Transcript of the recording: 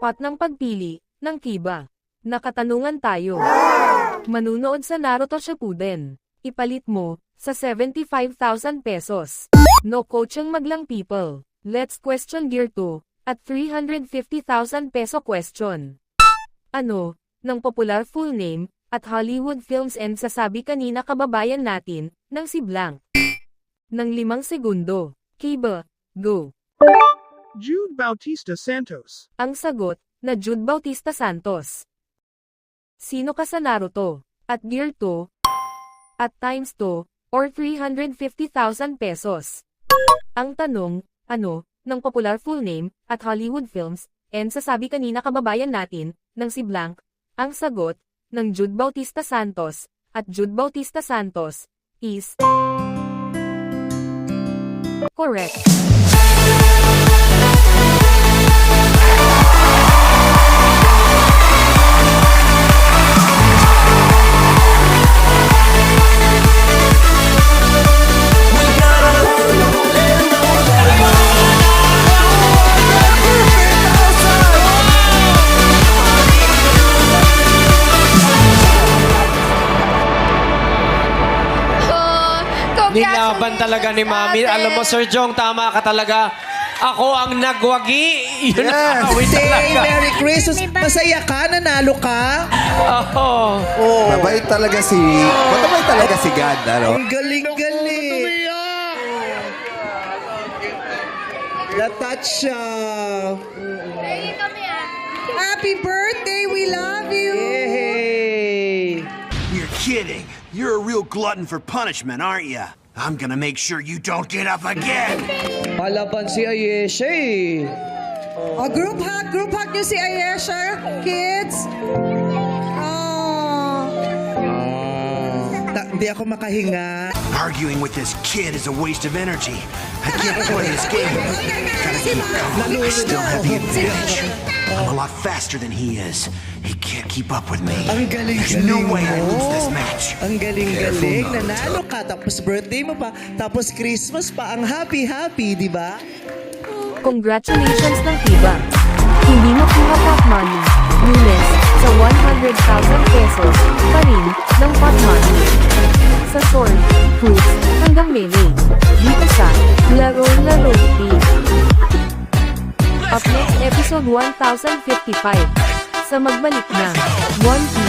tapat ng pagpili ng Kiba. Nakatanungan tayo. Manunood sa Naruto Shippuden. Ipalit mo sa 75,000 pesos. No coaching maglang people. Let's question Gear 2 at 350,000 peso question. Ano ng popular full name at Hollywood Films and sasabi kanina kababayan natin ng si Blank? Ng 5 segundo. Kiba, go. Jude Bautista Santos. Ang sagot na Jude Bautista Santos. Sino ka sa Naruto? At Gear 2? At times 2? Or 350,000 pesos? Ang tanong, ano, ng popular full name, at Hollywood Films, and sasabi kanina kababayan natin, ng si Blank, ang sagot, ng Jude Bautista Santos, at Jude Bautista Santos, is correct. Nilaban talaga ni Mami. Alam mo, Sir Jong, tama ka talaga. Ako ang nagwagi. Yun ang awit Say talaga. Merry Christmas. Masaya ka? Nanalo ka? Oo. Mabait talaga si God, ano? Ang galing-galing. Na-touch siya. Happy birthday! We love you! Yay! You're kidding. You're a real glutton for punishment, aren't you? I'm gonna make sure you don't get up again. Palaban si Ayesha eh. Group hug niyo si Ayesha, kids! Oh. Hindi ako makahinga. Arguing with this kid is a waste of energy. I can't play this game. Gotta keep calm. I still have the advantage. I'm a lot faster than he is. He can't keep up with me. Ang There's galing-galing no way I lose mo. this match. Ang galing-galing. Nanalo ka. Tapos birthday mo pa. Tapos Christmas pa. Ang happy-happy, di ba? Congratulations ng Kiba. Hindi mo kuha pot money. Lunes, sa 100,000 pesos, pa rin, ng pot money. Sa sword, fruits, hanggang melee. Dito sa Laro-Laro Team. Up next episode 1055. Sa magbalik na One Piece.